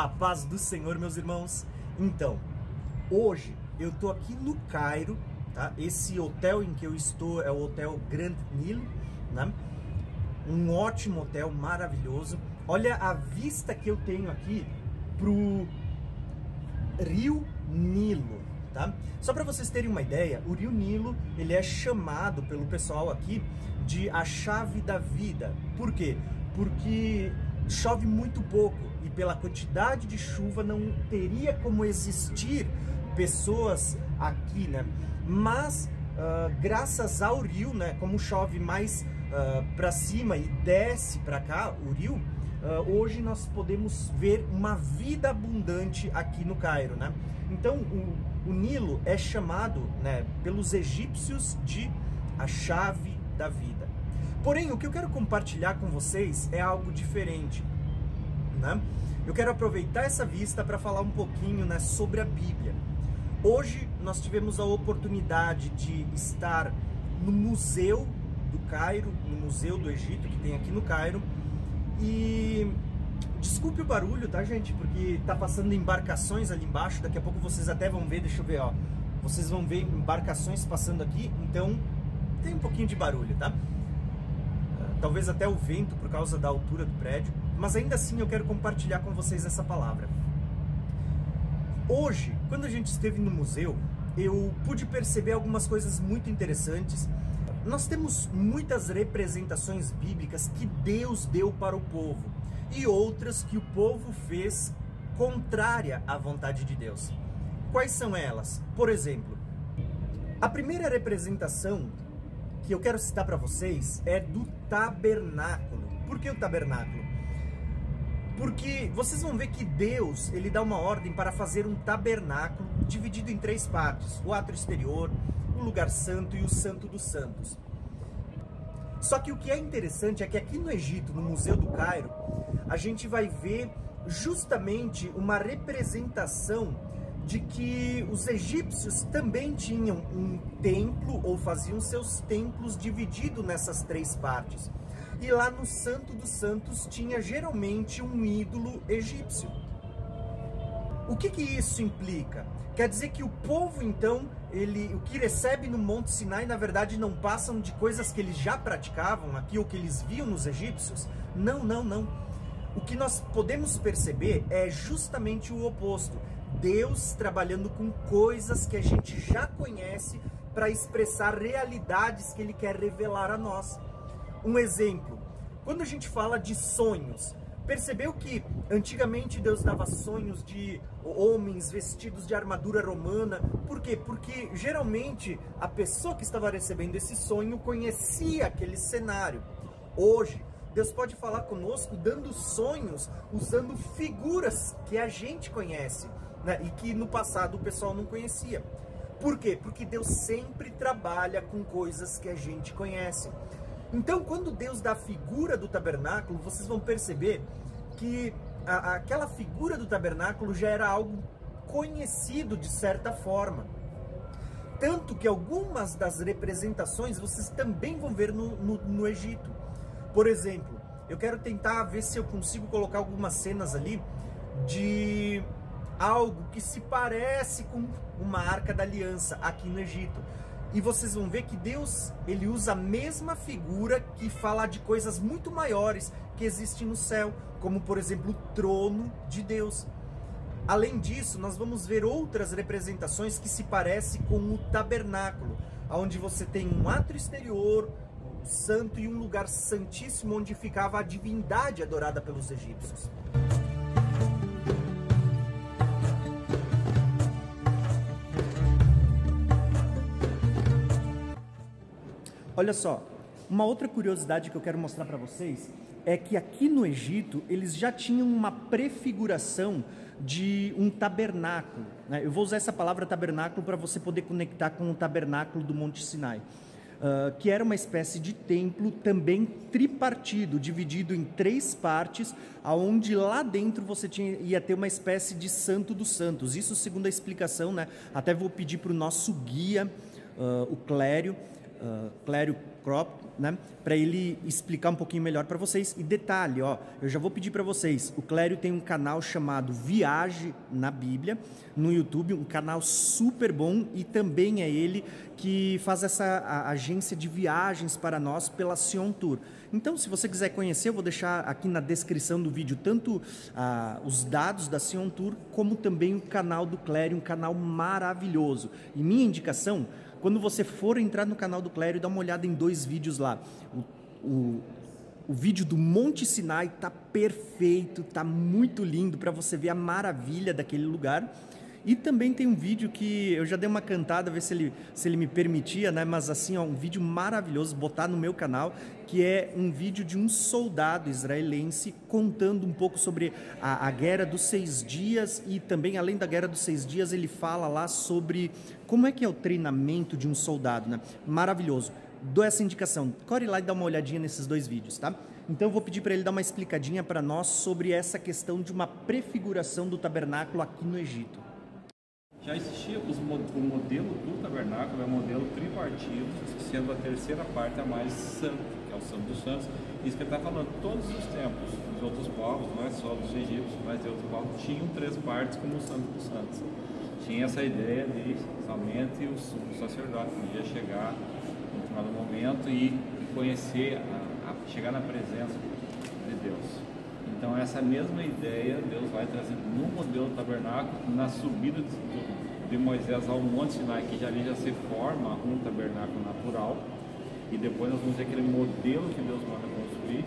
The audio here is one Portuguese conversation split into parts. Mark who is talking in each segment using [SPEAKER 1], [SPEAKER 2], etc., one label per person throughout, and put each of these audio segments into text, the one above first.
[SPEAKER 1] A paz do Senhor, meus irmãos. Então, hoje eu tô aqui no Cairo, tá? Esse hotel em que eu estou é o Hotel Grand Nilo, né? Um ótimo hotel, maravilhoso. Olha a vista que eu tenho aqui pro Rio Nilo, tá? Só para vocês terem uma ideia, o Rio Nilo, ele é chamado pelo pessoal aqui de a chave da vida. Por quê? Porque chove muito pouco e pela quantidade de chuva não teria como existir pessoas aqui, né? Mas graças ao rio, né? Como chove mais para cima e desce para cá o rio, hoje nós podemos ver uma vida abundante aqui no Cairo, né? Então o Nilo é chamado, né, pelos egípcios de a chave da vida. Porém, o que eu quero compartilhar com vocês é algo diferente, né? Eu quero aproveitar essa vista para falar um pouquinho, né, sobre a Bíblia. Hoje nós tivemos a oportunidade de estar no Museu do Cairo, no Museu do Egito, que tem aqui no Cairo. E desculpe o barulho, tá, gente? Porque tá passando embarcações ali embaixo. Daqui a pouco vocês até vão ver, deixa eu ver, ó. Vocês vão ver embarcações passando aqui, então tem um pouquinho de barulho, tá? Talvez até o vento por causa da altura do prédio, mas ainda assim eu quero compartilhar com vocês essa palavra. Hoje, quando a gente esteve no museu, eu pude perceber algumas coisas muito interessantes. Nós temos muitas representações bíblicas que Deus deu para o povo e outras que o povo fez contrária à vontade de Deus. Quais são elas? Por exemplo, a primeira representação que eu quero citar para vocês é do tabernáculo. Por que o tabernáculo? Porque vocês vão ver que Deus, ele dá uma ordem para fazer um tabernáculo dividido em 3 partes: o átrio exterior, o lugar santo e o santo dos santos. Só que o que é interessante é que aqui no Egito, no Museu do Cairo, a gente vai ver justamente uma representação de que os egípcios também tinham um templo, ou faziam seus templos divididos nessas 3 partes. E lá no Santo dos Santos tinha geralmente um ídolo egípcio. O que isso implica? Quer dizer que o povo, então, o que recebe no Monte Sinai, na verdade, não passam de coisas que eles já praticavam aqui, ou que eles viam nos egípcios? Não, não, não. O que nós podemos perceber é justamente o oposto. Deus trabalhando com coisas que a gente já conhece para expressar realidades que Ele quer revelar a nós. Um exemplo, quando a gente fala de sonhos, percebeu que antigamente Deus dava sonhos de homens vestidos de armadura romana? Por quê? Porque geralmente a pessoa que estava recebendo esse sonho conhecia aquele cenário. Hoje, Deus pode falar conosco dando sonhos, usando figuras que a gente conhece, né? E que no passado o pessoal não conhecia. Por quê? Porque Deus sempre trabalha com coisas que a gente conhece. Então, quando Deus dá a figura do tabernáculo, vocês vão perceber que aquela figura do tabernáculo já era algo conhecido de certa forma. Tanto que algumas das representações vocês também vão ver no Egito. Por exemplo, eu quero tentar ver se eu consigo colocar algumas cenas ali de algo que se parece com uma arca da aliança aqui no Egito. E vocês vão ver que Deus, ele usa a mesma figura que fala de coisas muito maiores que existem no céu, como por exemplo o trono de Deus. Além disso, nós vamos ver outras representações que se parecem com o tabernáculo, onde você tem um átrio exterior, um santo e um lugar santíssimo onde ficava a divindade adorada pelos egípcios. Olha só, uma outra curiosidade que eu quero mostrar para vocês é que aqui no Egito eles já tinham uma prefiguração de um tabernáculo, né? Eu vou usar essa palavra tabernáculo para você poder conectar com o tabernáculo do Monte Sinai, que era uma espécie de templo também tripartido, dividido em 3 partes, aonde lá dentro você ia ter uma espécie de Santo dos Santos. Isso segundo a explicação, né? Até vou pedir para o nosso guia, o Clério crop, né, para ele explicar um pouquinho melhor para vocês. E detalhe, ó, eu já vou pedir para vocês, o Clério tem um canal chamado Viagem na Bíblia no YouTube, um canal super bom, e também é ele que faz essa agência de viagens para nós pela Sion Tour. Então, se você quiser conhecer, eu vou deixar aqui na descrição do vídeo tanto os dados da Sion Tour, como também o canal do Clério, um canal maravilhoso. E minha indicação, quando você for entrar no canal do Clério, dá uma olhada em 2 vídeos lá. O vídeo do Monte Sinai tá perfeito, tá muito lindo para você ver a maravilha daquele lugar. E também tem um vídeo que eu já dei uma cantada, ver se ele me permitia, né? Mas assim, ó, um vídeo maravilhoso, botar no meu canal, que é um vídeo de um soldado israelense contando um pouco sobre a Guerra dos 6 Dias, e também, além da Guerra dos 6 Dias, ele fala lá sobre como é que é o treinamento de um soldado, né? Maravilhoso. Dou essa indicação, corre lá e dá uma olhadinha nesses 2 vídeos, tá? Então eu vou pedir para ele dar uma explicadinha para nós sobre essa questão de uma prefiguração do tabernáculo aqui no Egito.
[SPEAKER 2] Já existia o modelo do tabernáculo, é um modelo tripartido, sendo a terceira parte a mais santa, que é o Santo dos Santos. Isso que ele está falando, todos os tempos dos outros povos, não é só dos egípcios, mas de outros povos, tinham 3 partes como o Santo dos Santos. Tinha essa ideia de somente o sacerdote podia chegar em determinado momento e conhecer, chegar na presença de Deus. Então essa mesma ideia Deus vai trazendo no modelo do tabernáculo, na subida de Moisés ao Monte Sinai, que ali já se forma um tabernáculo natural, e depois nós vamos ver aquele modelo que Deus manda construir,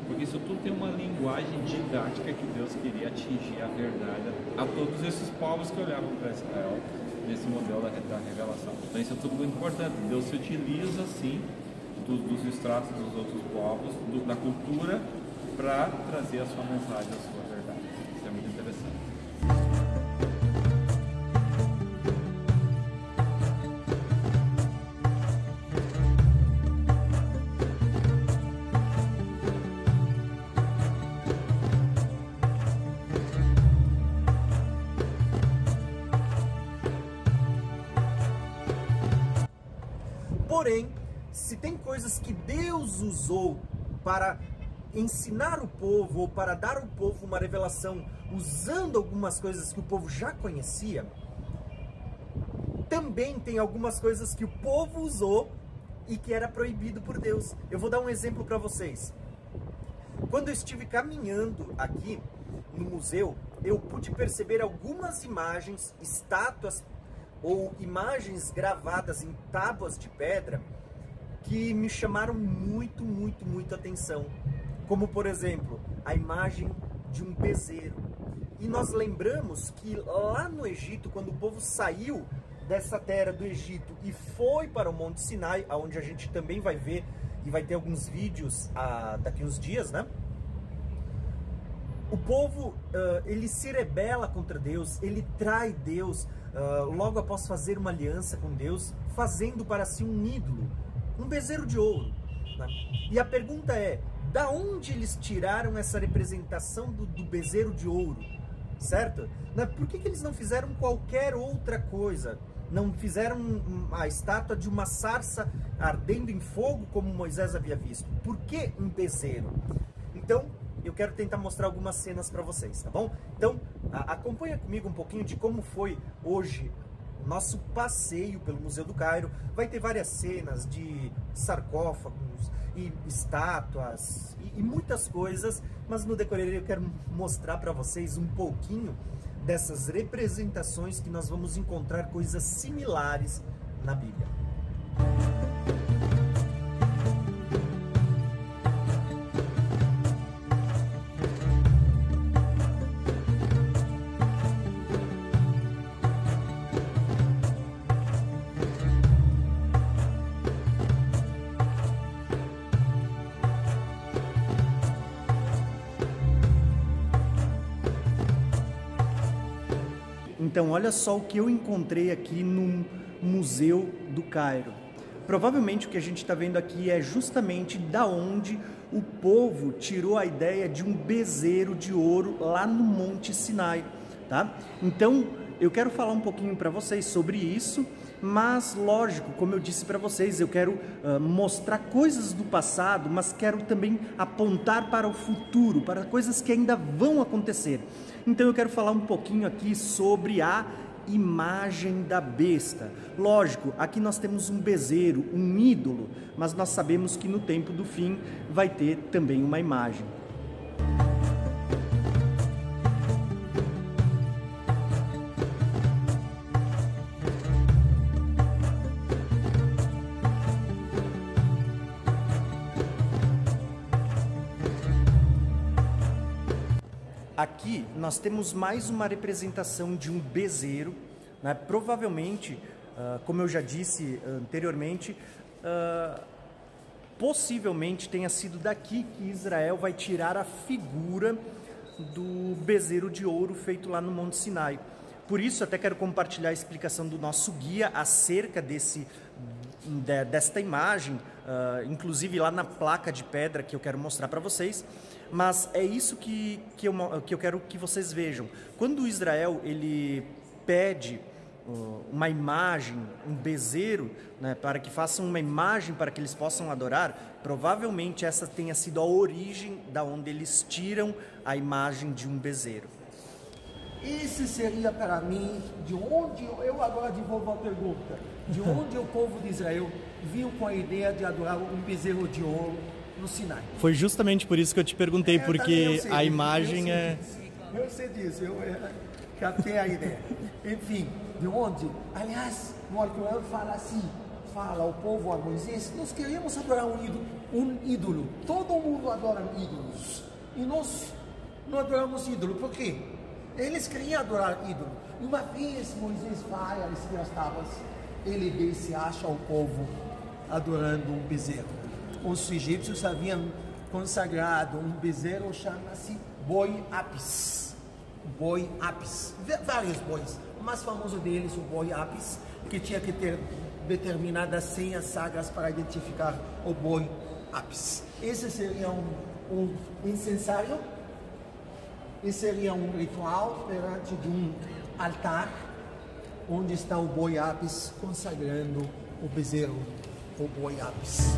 [SPEAKER 2] porque isso tudo tem uma linguagem didática que Deus queria atingir a verdade a todos esses povos que olhavam para Israel nesse modelo da revelação. Então isso é tudo muito importante. Deus se utiliza sim dos estratos dos outros povos, da cultura, para trazer a sua mensagem, a sua verdade. Isso é muito interessante.
[SPEAKER 1] Porém, se tem coisas que Deus usou para ensinar o povo, ou para dar ao povo uma revelação usando algumas coisas que o povo já conhecia, também tem algumas coisas que o povo usou e que era proibido por Deus. Eu vou dar um exemplo para vocês. Quando eu estive caminhando aqui no museu, eu pude perceber algumas imagens, estátuas ou imagens gravadas em tábuas de pedra que me chamaram muito atenção. Como, por exemplo, a imagem de um bezerro. E nós lembramos que lá no Egito, quando o povo saiu dessa terra do Egito e foi para o Monte Sinai, onde a gente também vai ver e vai ter alguns vídeos daqui uns dias, né? O povo, ele se rebela contra Deus, ele trai Deus, logo após fazer uma aliança com Deus, fazendo para si um ídolo, um bezerro de ouro. Né? E a pergunta é, da onde eles tiraram essa representação do bezerro de ouro, certo? Por que eles não fizeram qualquer outra coisa? Não fizeram a estátua de uma sarça ardendo em fogo, como Moisés havia visto? Por que um bezerro? Então, eu quero tentar mostrar algumas cenas para vocês, tá bom? Então, acompanha comigo um pouquinho de como foi hoje o nosso passeio pelo Museu do Cairo. Vai ter várias cenas de sarcófagos e estátuas e muitas coisas, mas no decorrer eu quero mostrar para vocês um pouquinho dessas representações que nós vamos encontrar coisas similares na Bíblia. Então, olha só o que eu encontrei aqui no Museu do Cairo. Provavelmente o que a gente está vendo aqui é justamente da onde o povo tirou a ideia de um bezerro de ouro lá no Monte Sinai, tá? Então, eu quero falar um pouquinho para vocês sobre isso, mas lógico, como eu disse para vocês, eu quero mostrar coisas do passado, mas quero também apontar para o futuro, para coisas que ainda vão acontecer. Então eu quero falar um pouquinho aqui sobre a imagem da besta. Lógico, aqui nós temos um bezerro, um ídolo, mas nós sabemos que no tempo do fim vai ter também uma imagem. Aqui nós temos mais uma representação de um bezerro, né? Provavelmente, como eu já disse anteriormente, possivelmente tenha sido daqui que Israel vai tirar a figura do bezerro de ouro feito lá no Monte Sinai. Por isso, até quero compartilhar a explicação do nosso guia acerca desta imagem, inclusive lá na placa de pedra que eu quero mostrar para vocês. Mas é isso que eu quero que vocês vejam. Quando Israel ele pede uma imagem, um bezerro, né, para que façam uma imagem para que eles possam adorar, provavelmente essa tenha sido a origem da onde eles tiram a imagem de um bezerro.
[SPEAKER 3] Esse seria para mim de onde eu agora devolvo a pergunta. De onde o povo de Israel viu com a ideia de adorar um bezerro de ouro no Sinai?
[SPEAKER 1] Foi justamente por isso que eu te perguntei, porque a imagem é...
[SPEAKER 3] Eu sei disso, eu captei a ideia. Enfim, de onde? Aliás, no Alcorão fala assim, fala ao povo, a Moisés, nós queremos adorar um ídolo. Todo mundo adora ídolos. E nós não adoramos ídolo. Por quê? Eles queriam adorar ídolo. E uma vez Moisés vai a escrever as tábuas, ele desce e acha o povo adorando um bezerro. Os egípcios haviam consagrado um bezerro, chama-se boi Apis. Boi Apis. Vários bois. O mais famoso deles, o boi Apis, que tinha que ter determinadas senhas sagras para identificar o boi Apis. Esse seria um incensário, e seria um ritual perante de um altar, onde está o boi Apis consagrando o bezerro, o boi Apis.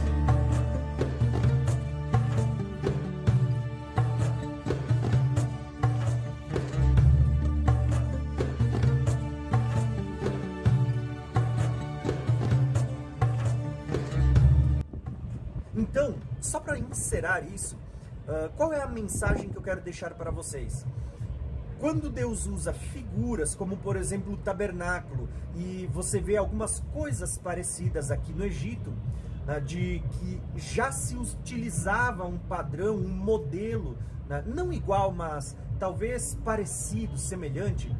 [SPEAKER 1] Então, só para encerrar isso, qual é a mensagem que eu quero deixar para vocês? Quando Deus usa figuras, como por exemplo o tabernáculo, e você vê algumas coisas parecidas aqui no Egito, de que já se utilizava um padrão, um modelo, não igual, mas talvez parecido, semelhante,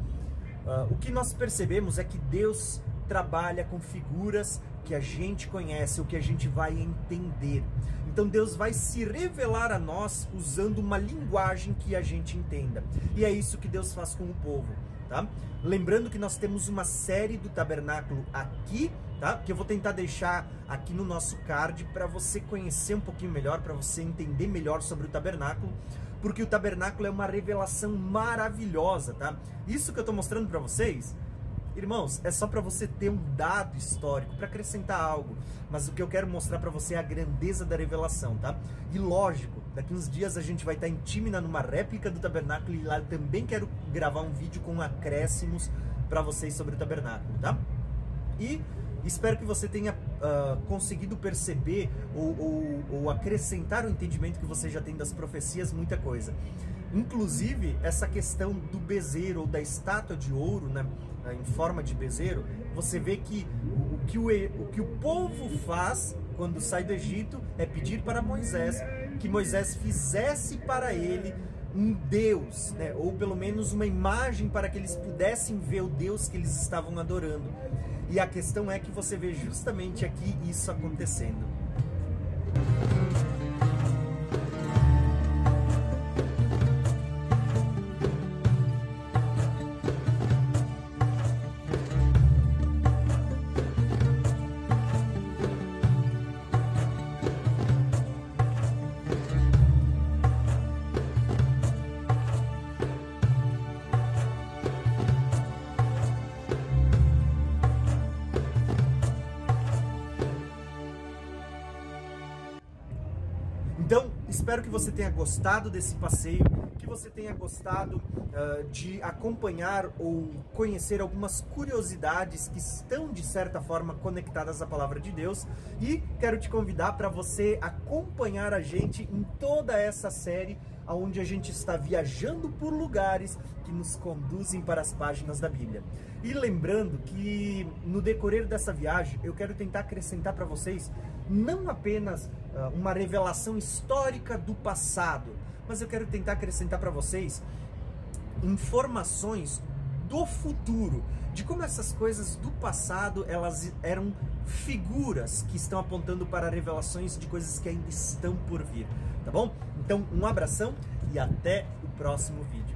[SPEAKER 1] o que nós percebemos é que Deus trabalha com figuras que a gente conhece, o que a gente vai entender. Então Deus vai se revelar a nós usando uma linguagem que a gente entenda. E é isso que Deus faz com o povo, tá? Lembrando que nós temos uma série do tabernáculo aqui, tá? Que eu vou tentar deixar aqui no nosso card para você conhecer um pouquinho melhor, para você entender melhor sobre o tabernáculo, porque o tabernáculo é uma revelação maravilhosa, tá? Isso que eu tô mostrando para vocês, irmãos, é só para você ter um dado histórico, para acrescentar algo. Mas o que eu quero mostrar para você é a grandeza da revelação, tá? E lógico, daqui uns dias a gente vai estar em Tímina numa réplica do tabernáculo, e lá eu também quero gravar um vídeo com acréscimos para vocês sobre o tabernáculo, tá? E espero que você tenha conseguido perceber ou acrescentar o entendimento que você já tem das profecias, muita coisa. Inclusive, essa questão do bezerro ou da estátua de ouro, né, em forma de bezerro, você vê que o que o povo faz quando sai do Egito é pedir para Moisés que Moisés fizesse para ele um Deus, né, ou pelo menos uma imagem para que eles pudessem ver o Deus que eles estavam adorando. E a questão é que você vê justamente aqui isso acontecendo. espero que você tenha gostado desse passeio, que você tenha gostado de acompanhar ou conhecer algumas curiosidades que estão, de certa forma, conectadas à Palavra de Deus. E quero te convidar para você acompanhar a gente em toda essa série, onde a gente está viajando por lugares que nos conduzem para as páginas da Bíblia. E lembrando que no decorrer dessa viagem eu quero tentar acrescentar para vocês não apenas uma revelação histórica do passado, mas eu quero tentar acrescentar para vocês informações do futuro, de como essas coisas do passado elas eram figuras que estão apontando para revelações de coisas que ainda estão por vir, tá bom? Então, um abração e até o próximo vídeo.